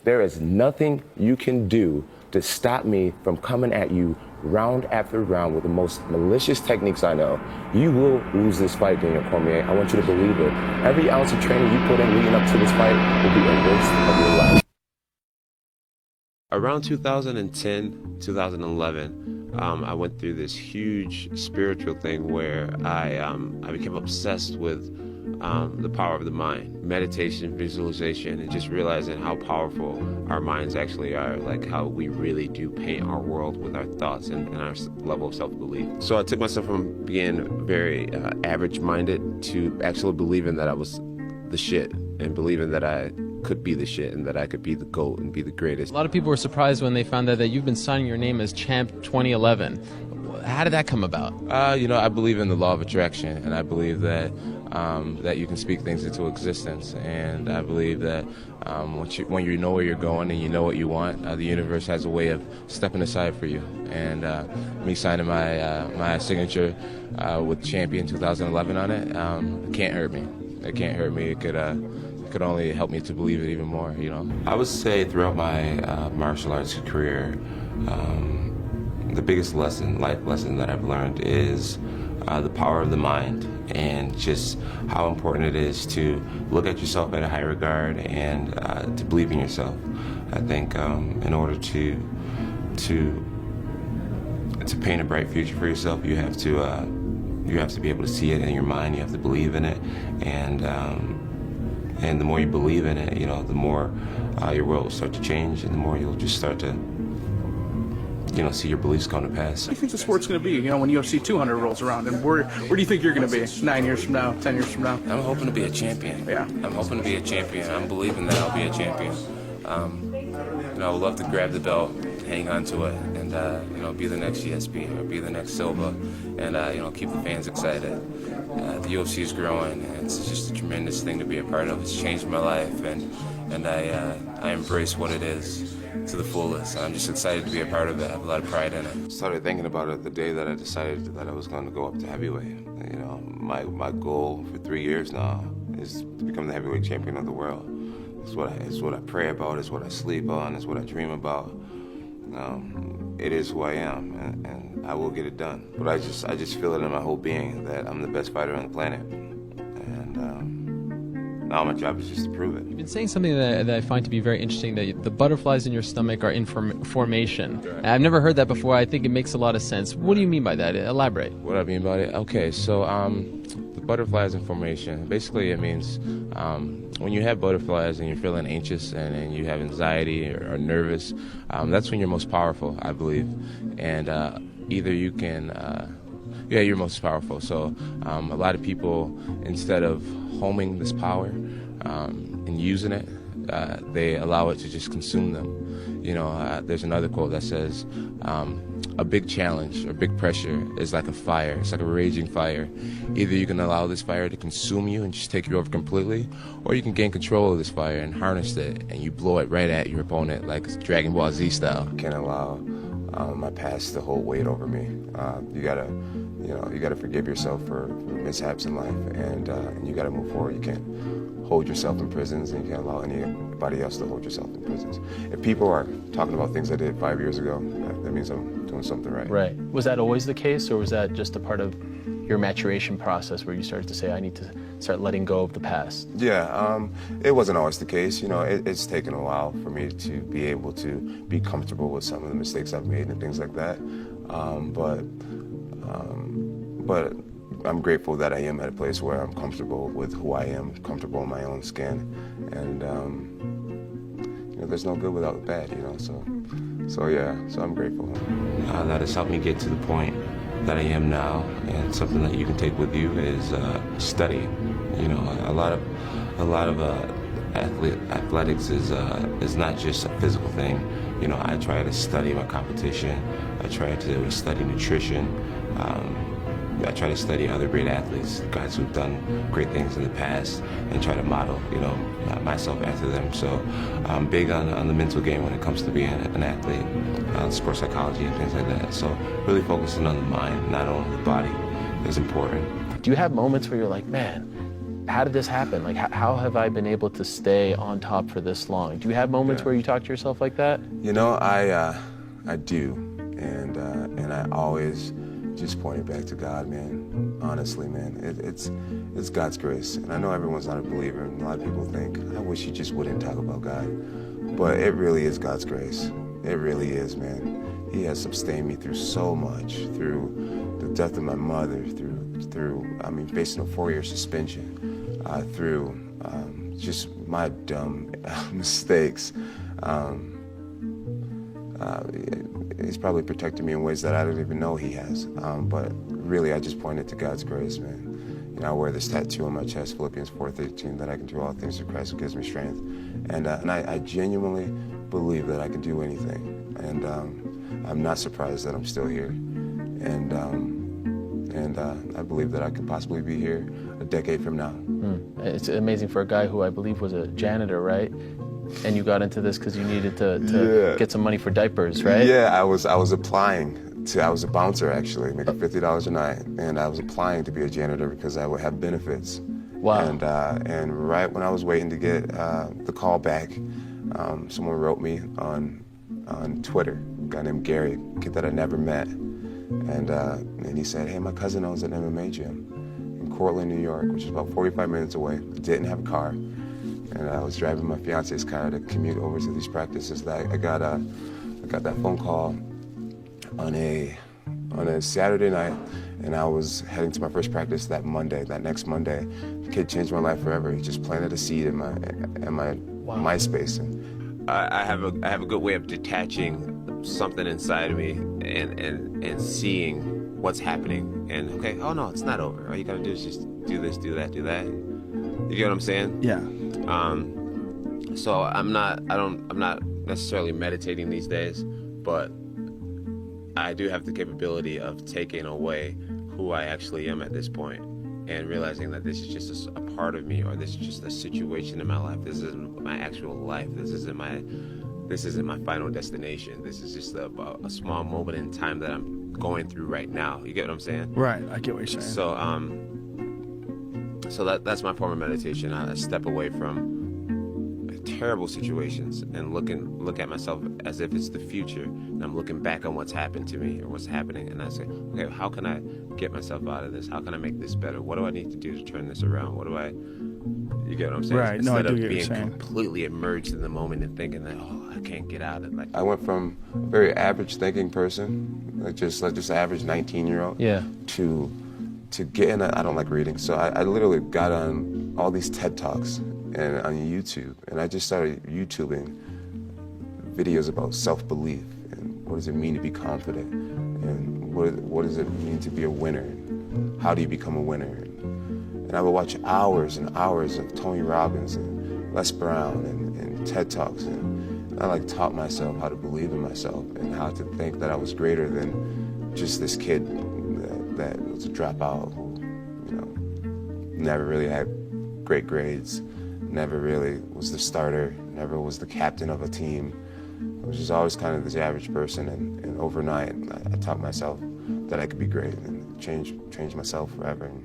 There is nothing you can do to stop me from coming at you round after round with the most malicious techniques I know. You will lose this fight, Daniel Cormier. I want you to believe it. Every ounce of training you put in leading up to this fight will be a waste of your life. Around 2010, 2011, I went through this huge spiritual thing where I became obsessed with the power of the mind, meditation, visualization, and just realizing how powerful our minds actually are, like how we really do paint our world with our thoughts and our level of self-belief. So I took myself from being very average-minded to actually believing that I was the shit and believing that I could be the shit and that I could be the GOAT and be the greatest. A lot of people were surprised when they found out that you've been signing your name as Champ 2011. How did that come about? I believe in the law of attraction, and I believe that that you can speak things into existence. And I believe that when you know where you're going and you know what you want, the universe has a way of stepping aside for you. And me signing my signature with Champion 2011 on it, it can't hurt me. It can't hurt me. It could only help me to believe it even more, you know. I would say throughout my martial arts career, the biggest life lesson that I've learned is the power of the mind and just how important it is to look at yourself at a high regard and to believe in yourself. I think in order to paint a bright future for yourself, you have to be able to see it in your mind. You have to believe in it, and the more you believe in it, the more your world will start to change, and the more you'll just start to see your beliefs come to pass. What do you think the sport's going to be, when UFC 200 rolls around? And where do you think you're going to be 9 years from now, 10 years from now? I'm hoping to be a champion. Yeah. I'm hoping to be a champion. I'm believing that I'll be a champion. I would love to grab the belt, hang on to it, and be the next GSP or be the next Silva, and keep the fans excited. The UFC is growing, and it's just a tremendous thing to be a part of. It's changed my life, and I embrace what it is to the fullest. I'm just excited to be a part of it. I have a lot of pride in it. I started thinking about it the day that I decided that I was going to go up to heavyweight. My goal for 3 years now is to become the heavyweight champion of the world. It's what I pray about. It's what I sleep on. It's what I dream about. It is who I am, and I will get it done. But I just feel it in my whole being that I'm the best fighter on the planet. Now my job is just to prove it. You've been saying something that I find to be very interesting, that the butterflies in your stomach are in formation. Right. I've never heard that before. I think it makes a lot of sense. What do you mean by that? Elaborate. What I mean by it? Okay, so the butterflies in formation, basically it means when you have butterflies and you're feeling anxious and you have anxiety or nervous, that's when you're most powerful, I believe. And either you can... you're most powerful. So a lot of people, instead of homing this power and using it, they allow it to just consume them. There's another quote that says, a big challenge or big pressure is like a fire. It's like a raging fire. Either you can allow this fire to consume you and just take you over completely, or you can gain control of this fire and harness it, and you blow it right at your opponent like Dragon Ball Z style. I can't allow my past to hold weight over me. You gotta forgive yourself for mishaps in life, and you gotta move forward. You can't hold yourself in prisons, and you can't allow anybody else to hold yourself in prisons. If people are talking about things I did 5 years ago, that means I'm doing something right. Right. Was that always the case, or was that just a part of your maturation process where you started to say, I need to start letting go of the past? Yeah, it wasn't always the case. It's taken a while for me to be able to be comfortable with some of the mistakes I've made and things like that. But I'm grateful that I am at a place where I'm comfortable with who I am, comfortable in my own skin, and there's no good without bad, So I'm grateful. That has helped me get to the point that I am now, and something that you can take with you is study. A lot of athletics is not just a physical thing. I try to study my competition. I try to study nutrition. I try to study other great athletes, guys who've done great things in the past, and try to model, myself after them. So I'm big on the mental game when it comes to being an athlete, sports psychology and things like that. So really focusing on the mind, not on the body, is important. Do you have moments where you're like, man, how did this happen? Like, how have I been able to stay on top for this long? Do you have moments where you talk to yourself like that? You know, I do, and I always just point it back to God, man. Honestly, man, it's God's grace, and I know everyone's not a believer, and a lot of people think, I wish you just wouldn't talk about God, but it really is God's grace. It really is, man. He has sustained me through so much, through the death of my mother, through facing a 4-year suspension, through just my dumb mistakes. He's probably protected me in ways that I don't even know he has. But really, I just point it to God's grace, man. You know, I wear this tattoo on my chest, Philippians 4:13, that I can do all things through Christ who gives me strength. And I genuinely believe that I can do anything. And I'm not surprised that I'm still here. And I believe that I could possibly be here a decade from now. It's amazing for a guy who I believe was a janitor, right? And you got into this because you needed to get some money for diapers, right? Yeah, I was applying I was a bouncer actually, making $50 a night, and I was applying to be a janitor because I would have benefits. Wow. And right when I was waiting to get the call back, someone wrote me on Twitter, a guy named Gary, a kid that I never met, and he said, hey, my cousin owns an MMA gym in Cortland, New York, which is about 45 minutes away. Didn't have a car, and I was driving my fiance's car to commute over to these practices. I got that phone call on a Saturday night, and I was heading to my first practice that next Monday. The kid changed my life forever. He just planted a seed in my MySpace. And I have a good way of detaching something inside of me and seeing what's happening. And okay, oh no, it's not over. All you gotta do is just do this, do that, do that. You get what I'm saying? Yeah. So I'm not necessarily meditating these days, but I do have the capability of taking away who I actually am at this point and realizing that this is just a part of me, or this is just a situation in my life. This isn't my actual life. This isn't my final destination. This is just a small moment in time that I'm going through right now. You get what I'm saying? Right. I get what you're saying. So that's my form of meditation. I step away from terrible situations and look at myself as if it's the future, and I'm looking back on what's happened to me or what's happening, and I say, okay, how can I get myself out of this? How can I make this better? What do I need to do to turn this around? You get what I'm saying? Right. No, I do get what you're Instead of saying. being completely immersed in the moment and thinking that, I can't get out of it. I went from a very average thinking person, like just average 19-year-old, to getting I don't like reading, so I literally got on all these TED Talks and on YouTube, and I just started YouTubing videos about self-belief and what does it mean to be confident, and what does it mean to be a winner, and how do you become a winner. And I would watch hours and hours of Tony Robbins and Les Brown and TED Talks, and I taught myself how to believe in myself and how to think that I was greater than just this kid that was a dropout who, never really had great grades, never really was the starter, never was the captain of a team. I was just always kind of this average person, and overnight I taught myself that I could be great and change myself forever, and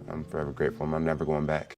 I'm forever grateful, and I'm never going back.